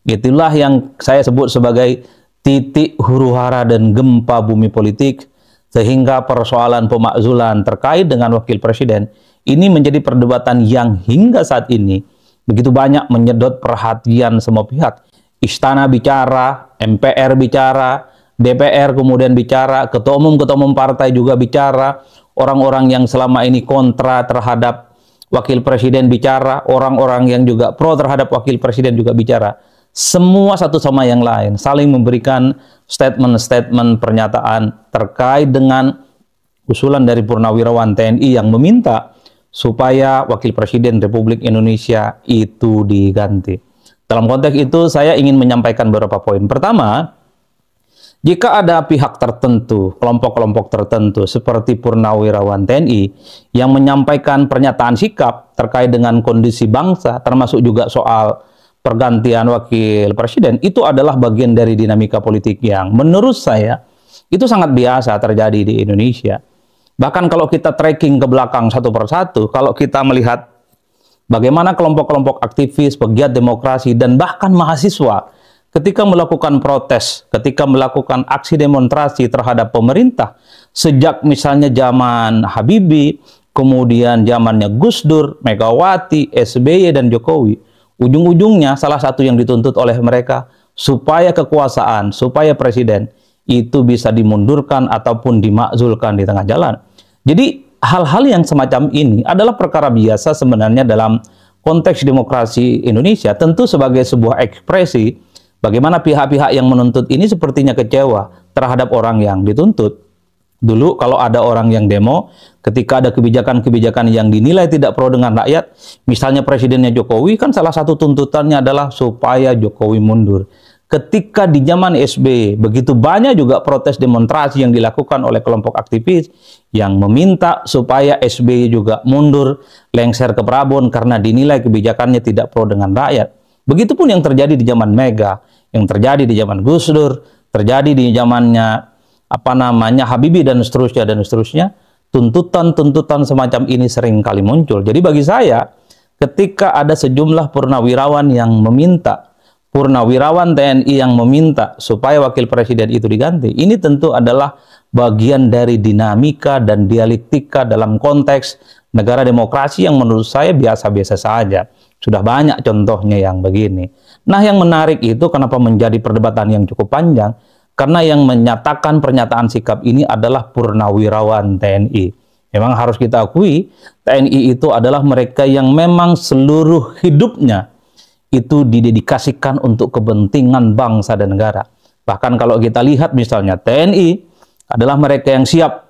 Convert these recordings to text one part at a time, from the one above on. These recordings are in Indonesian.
Itulah yang saya sebut sebagai titik huru-hara dan gempa bumi politik, sehingga persoalan pemakzulan terkait dengan wakil presiden ini menjadi perdebatan yang hingga saat ini begitu banyak menyedot perhatian semua pihak. Istana bicara, MPR bicara, DPR kemudian bicara, ketua umum partai juga bicara, orang-orang yang selama ini kontra terhadap wakil presiden bicara, orang-orang yang juga pro terhadap wakil presiden juga bicara. Semua satu sama yang lain saling memberikan statement-statement pernyataan terkait dengan usulan dari Purnawirawan TNI yang meminta supaya wakil presiden Republik Indonesia itu diganti. Dalam konteks itu saya ingin menyampaikan beberapa poin. Pertama, jika ada pihak tertentu, kelompok-kelompok tertentu seperti Purnawirawan TNI yang menyampaikan pernyataan sikap terkait dengan kondisi bangsa, termasuk juga soal pergantian wakil presiden, itu adalah bagian dari dinamika politik yang menurut saya itu sangat biasa terjadi di Indonesia. Bahkan kalau kita tracking ke belakang satu persatu, kalau kita melihat bagaimana kelompok-kelompok aktivis, pegiat demokrasi, dan bahkan mahasiswa ketika melakukan protes, ketika melakukan aksi demonstrasi terhadap pemerintah, sejak misalnya zaman Habibie, kemudian zamannya Gus Dur, Megawati, SBY, dan Jokowi, ujung-ujungnya salah satu yang dituntut oleh mereka supaya kekuasaan, supaya presiden itu bisa dimundurkan ataupun dimakzulkan di tengah jalan. Jadi hal-hal yang semacam ini adalah perkara biasa sebenarnya dalam konteks demokrasi Indonesia. Tentu sebagai sebuah ekspresi bagaimana pihak-pihak yang menuntut ini sepertinya kecewa terhadap orang yang dituntut. Dulu kalau ada orang yang demo, ketika ada kebijakan-kebijakan yang dinilai tidak pro dengan rakyat, misalnya presidennya Jokowi, kan salah satu tuntutannya adalah supaya Jokowi mundur. Ketika di zaman SBY, begitu banyak juga protes demonstrasi yang dilakukan oleh kelompok aktivis yang meminta supaya SBY juga mundur, lengser ke Prabon karena dinilai kebijakannya tidak pro dengan rakyat. Begitupun yang terjadi di zaman Mega, yang terjadi di zaman Gus Dur, terjadi di zamannya Habibie dan seterusnya, tuntutan-tuntutan semacam ini sering kali muncul. Jadi bagi saya, ketika ada sejumlah purnawirawan yang meminta, purnawirawan TNI yang meminta supaya wakil presiden itu diganti, ini tentu adalah bagian dari dinamika dan dialektika dalam konteks negara demokrasi yang menurut saya biasa-biasa saja. Sudah banyak contohnya yang begini. Nah, yang menarik itu kenapa menjadi perdebatan yang cukup panjang? Karena yang menyatakan pernyataan sikap ini adalah Purnawirawan TNI. Memang harus kita akui, TNI itu adalah mereka yang memang seluruh hidupnya itu didedikasikan untuk kepentingan bangsa dan negara. Bahkan kalau kita lihat misalnya TNI adalah mereka yang siap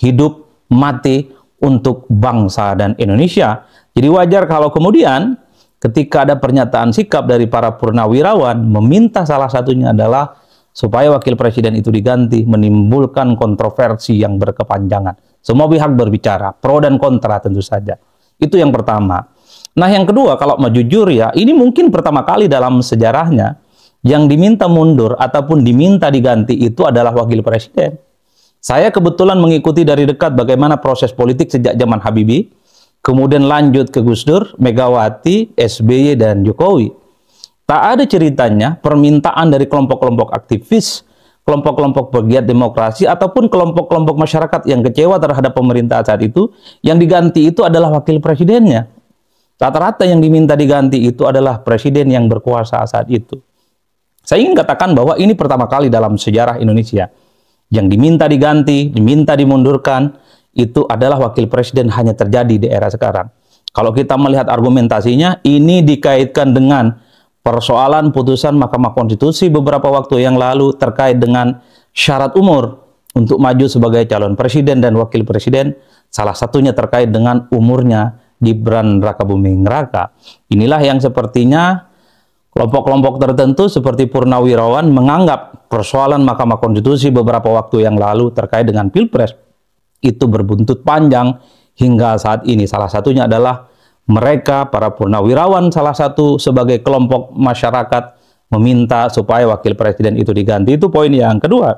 hidup mati untuk bangsa dan Indonesia. Jadi wajar kalau kemudian ketika ada pernyataan sikap dari para purnawirawan meminta salah satunya adalah supaya wakil presiden itu diganti, menimbulkan kontroversi yang berkepanjangan. Semua pihak berbicara, pro dan kontra tentu saja. Itu yang pertama. Nah, yang kedua, kalau mau jujur ya, ini mungkin pertama kali dalam sejarahnya yang diminta mundur ataupun diminta diganti itu adalah wakil presiden. Saya kebetulan mengikuti dari dekat bagaimana proses politik sejak zaman Habibie, kemudian lanjut ke Gus Dur, Megawati, SBY, dan Jokowi. Tak ada ceritanya permintaan dari kelompok-kelompok aktivis, kelompok-kelompok pegiat demokrasi, ataupun kelompok-kelompok masyarakat yang kecewa terhadap pemerintah saat itu, yang diganti itu adalah wakil presidennya. Rata-rata yang diminta diganti itu adalah presiden yang berkuasa saat itu. Saya ingin katakan bahwa ini pertama kali dalam sejarah Indonesia. Yang diminta diganti, diminta dimundurkan, itu adalah wakil presiden hanya terjadi di era sekarang. Kalau kita melihat argumentasinya, ini dikaitkan dengan persoalan putusan Mahkamah Konstitusi beberapa waktu yang lalu terkait dengan syarat umur untuk maju sebagai calon presiden dan wakil presiden, salah satunya terkait dengan umurnya Gibran Rakabuming Raka. Inilah yang sepertinya kelompok-kelompok tertentu seperti Purnawirawan menganggap persoalan Mahkamah Konstitusi beberapa waktu yang lalu terkait dengan Pilpres itu berbuntut panjang hingga saat ini. Salah satunya adalah mereka, para purnawirawan, salah satu sebagai kelompok masyarakat meminta supaya wakil presiden itu diganti. Itu poin yang kedua.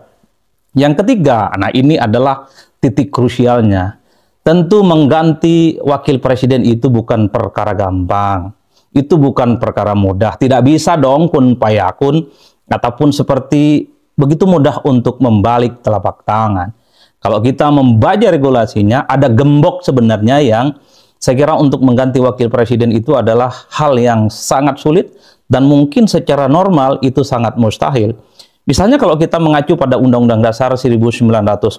Yang ketiga, nah ini adalah titik krusialnya. Tentu mengganti wakil presiden itu bukan perkara gampang. itu bukan perkara mudah. Tidak bisa dong kun payakun ataupun seperti begitu mudah untuk membalik telapak tangan. Kalau kita membaca regulasinya, ada gembok sebenarnya yang saya kira untuk mengganti wakil presiden itu adalah hal yang sangat sulit dan mungkin secara normal itu sangat mustahil. Misalnya kalau kita mengacu pada Undang-Undang Dasar 1945,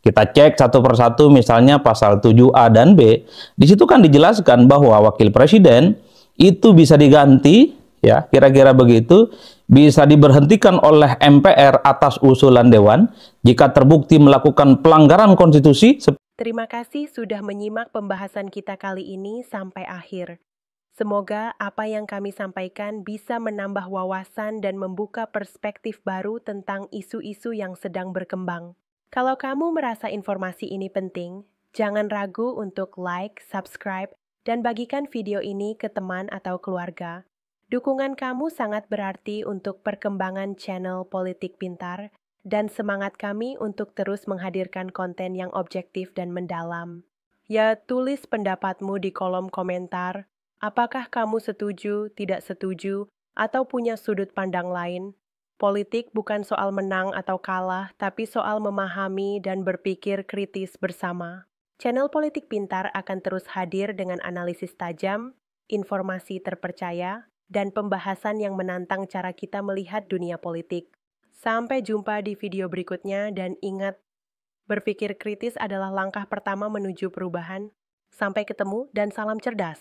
kita cek satu persatu misalnya pasal 7A dan B, di situ kan dijelaskan bahwa wakil presiden itu bisa diganti, ya kira-kira begitu, bisa diberhentikan oleh MPR atas usulan Dewan jika terbukti melakukan pelanggaran konstitusi. Terima kasih sudah menyimak pembahasan kita kali ini sampai akhir. Semoga apa yang kami sampaikan bisa menambah wawasan dan membuka perspektif baru tentang isu-isu yang sedang berkembang. Kalau kamu merasa informasi ini penting, jangan ragu untuk like, subscribe, dan bagikan video ini ke teman atau keluarga. Dukungan kamu sangat berarti untuk perkembangan channel Politik Pintar dan semangat kami untuk terus menghadirkan konten yang objektif dan mendalam. Ya, tulis pendapatmu di kolom komentar. Apakah kamu setuju, tidak setuju, atau punya sudut pandang lain? Politik bukan soal menang atau kalah, tapi soal memahami dan berpikir kritis bersama. Channel Politik Pintar akan terus hadir dengan analisis tajam, informasi terpercaya, dan pembahasan yang menantang cara kita melihat dunia politik. Sampai jumpa di video berikutnya dan ingat, berpikir kritis adalah langkah pertama menuju perubahan. Sampai ketemu dan salam cerdas.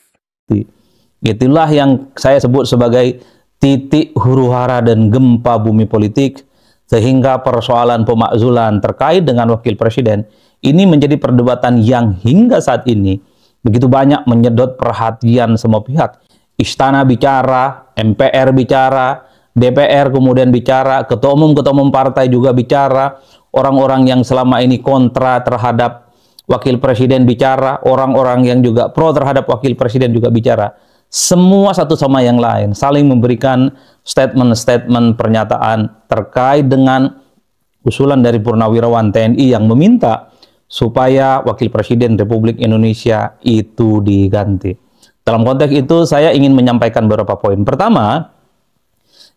Itulah yang saya sebut sebagai titik huru-hara dan gempa bumi politik, sehingga persoalan pemakzulan terkait dengan wakil presiden ini menjadi perdebatan yang hingga saat ini begitu banyak menyedot perhatian semua pihak. Istana bicara, MPR bicara, DPR kemudian bicara, ketua umum partai juga bicara, orang-orang yang selama ini kontra terhadap wakil presiden bicara, orang-orang yang juga pro terhadap wakil presiden juga bicara. Semua satu sama yang lain saling memberikan statement-statement pernyataan terkait dengan usulan dari Purnawirawan TNI yang meminta supaya wakil presiden Republik Indonesia itu diganti. Dalam konteks itu saya ingin menyampaikan beberapa poin. Pertama,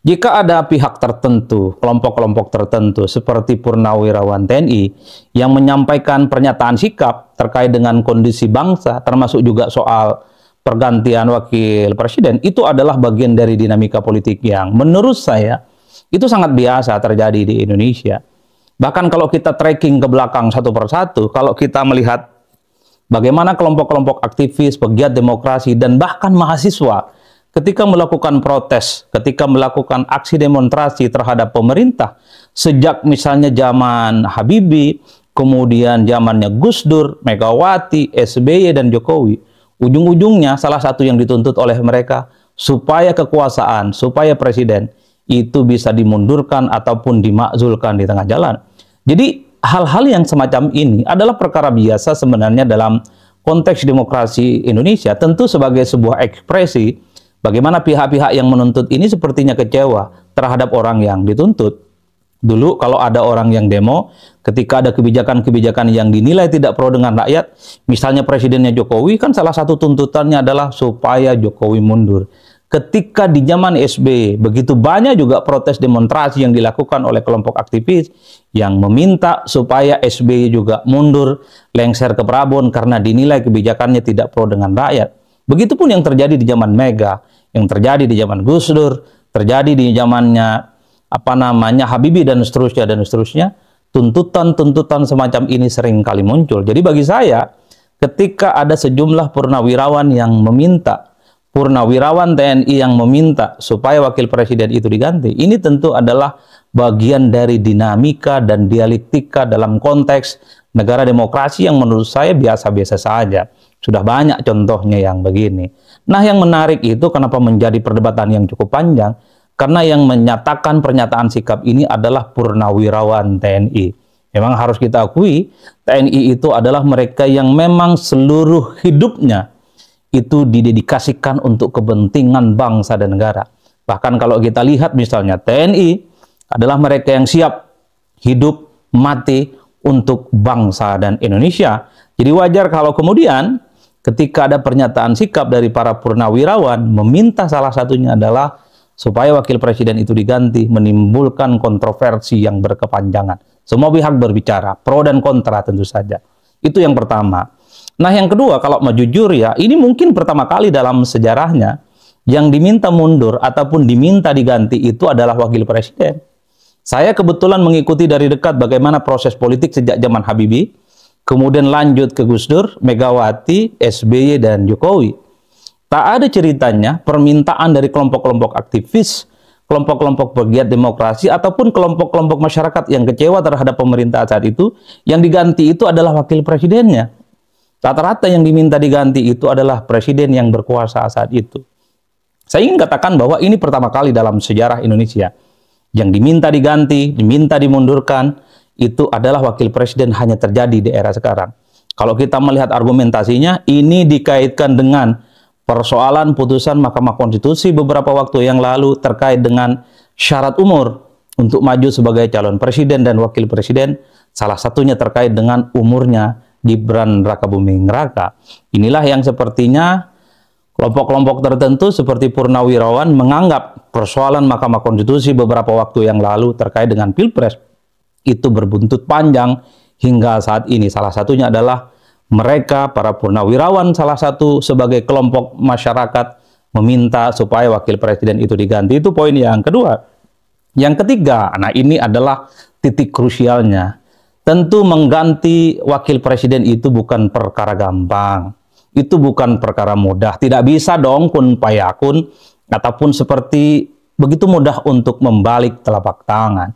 jika ada pihak tertentu, kelompok-kelompok tertentu seperti Purnawirawan TNI yang menyampaikan pernyataan sikap terkait dengan kondisi bangsa, termasuk juga soal pergantian wakil presiden, itu adalah bagian dari dinamika politik yang menurut saya itu sangat biasa terjadi di Indonesia. Bahkan kalau kita tracking ke belakang satu persatu, kalau kita melihat bagaimana kelompok-kelompok aktivis, pegiat demokrasi, dan bahkan mahasiswa ketika melakukan protes, ketika melakukan aksi demonstrasi terhadap pemerintah, sejak misalnya zaman Habibie, kemudian zamannya Gus Dur, Megawati, SBY, dan Jokowi, ujung-ujungnya salah satu yang dituntut oleh mereka supaya kekuasaan, supaya presiden itu bisa dimundurkan ataupun dimakzulkan di tengah jalan. Jadi hal-hal yang semacam ini adalah perkara biasa sebenarnya dalam konteks demokrasi Indonesia, tentu sebagai sebuah ekspresi bagaimana pihak-pihak yang menuntut ini sepertinya kecewa terhadap orang yang dituntut. Dulu kalau ada orang yang demo, ketika ada kebijakan-kebijakan yang dinilai tidak pro dengan rakyat, misalnya presidennya Jokowi, kan salah satu tuntutannya adalah supaya Jokowi mundur. Ketika di zaman SBY, begitu banyak juga protes demonstrasi yang dilakukan oleh kelompok aktivis yang meminta supaya SBY juga mundur, lengser ke Prabon karena dinilai kebijakannya tidak pro dengan rakyat. Begitupun yang terjadi di zaman Mega, yang terjadi di zaman Gus Dur, terjadi di zamannya Habibie dan seterusnya, tuntutan-tuntutan semacam ini sering kali muncul. Jadi bagi saya, ketika ada sejumlah purnawirawan yang meminta, purnawirawan TNI yang meminta supaya wakil presiden itu diganti, ini tentu adalah bagian dari dinamika dan dialektika dalam konteks negara demokrasi yang menurut saya biasa-biasa saja. Sudah banyak contohnya yang begini. Nah, yang menarik itu kenapa menjadi perdebatan yang cukup panjang? Karena yang menyatakan pernyataan sikap ini adalah purnawirawan TNI. Memang harus kita akui, TNI itu adalah mereka yang memang seluruh hidupnya itu didedikasikan untuk kepentingan bangsa dan negara. Bahkan kalau kita lihat misalnya TNI adalah mereka yang siap hidup mati untuk bangsa dan Indonesia. Jadi wajar kalau kemudian ketika ada pernyataan sikap dari para purnawirawan meminta salah satunya adalah supaya wakil presiden itu diganti, menimbulkan kontroversi yang berkepanjangan. Semua pihak berbicara, pro dan kontra tentu saja. Itu yang pertama. Nah, yang kedua, kalau mau jujur ya, ini mungkin pertama kali dalam sejarahnya yang diminta mundur ataupun diminta diganti itu adalah wakil presiden. Saya kebetulan mengikuti dari dekat bagaimana proses politik sejak zaman Habibie, kemudian lanjut ke Gus Dur, Megawati, SBY, dan Jokowi. Tak ada ceritanya permintaan dari kelompok-kelompok aktivis, kelompok-kelompok pegiat demokrasi, ataupun kelompok-kelompok masyarakat yang kecewa terhadap pemerintah saat itu, yang diganti itu adalah wakil presidennya. Rata-rata yang diminta diganti itu adalah presiden yang berkuasa saat itu. Saya ingin katakan bahwa ini pertama kali dalam sejarah Indonesia. Yang diminta diganti, diminta dimundurkan, itu adalah wakil presiden hanya terjadi di era sekarang. Kalau kita melihat argumentasinya, ini dikaitkan dengan persoalan putusan Mahkamah Konstitusi beberapa waktu yang lalu terkait dengan syarat umur untuk maju sebagai calon presiden dan wakil presiden, salah satunya terkait dengan umurnya Gibran Rakabuming Raka. Inilah yang sepertinya kelompok-kelompok tertentu seperti Purnawirawan menganggap persoalan Mahkamah Konstitusi beberapa waktu yang lalu terkait dengan Pilpres itu berbuntut panjang hingga saat ini. Salah satunya adalah mereka, para purnawirawan, salah satu sebagai kelompok masyarakat meminta supaya wakil presiden itu diganti. Itu poin yang kedua. Yang ketiga, nah ini adalah titik krusialnya. Tentu mengganti wakil presiden itu bukan perkara gampang. Itu bukan perkara mudah. Tidak bisa dong kun payakun ataupun seperti begitu mudah untuk membalik telapak tangan.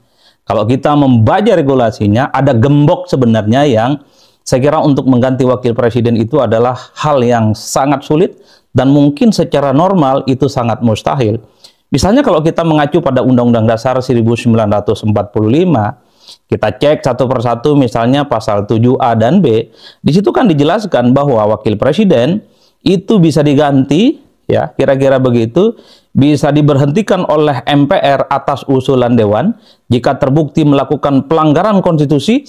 Kalau kita membaca regulasinya, ada gembok sebenarnya yang saya kira untuk mengganti wakil presiden itu adalah hal yang sangat sulit dan mungkin secara normal itu sangat mustahil. Misalnya kalau kita mengacu pada Undang-Undang Dasar 1945, kita cek satu persatu misalnya pasal 7A dan B, di situ kan dijelaskan bahwa wakil presiden itu bisa diganti, ya kira-kira begitu, bisa diberhentikan oleh MPR atas usulan Dewan jika terbukti melakukan pelanggaran konstitusi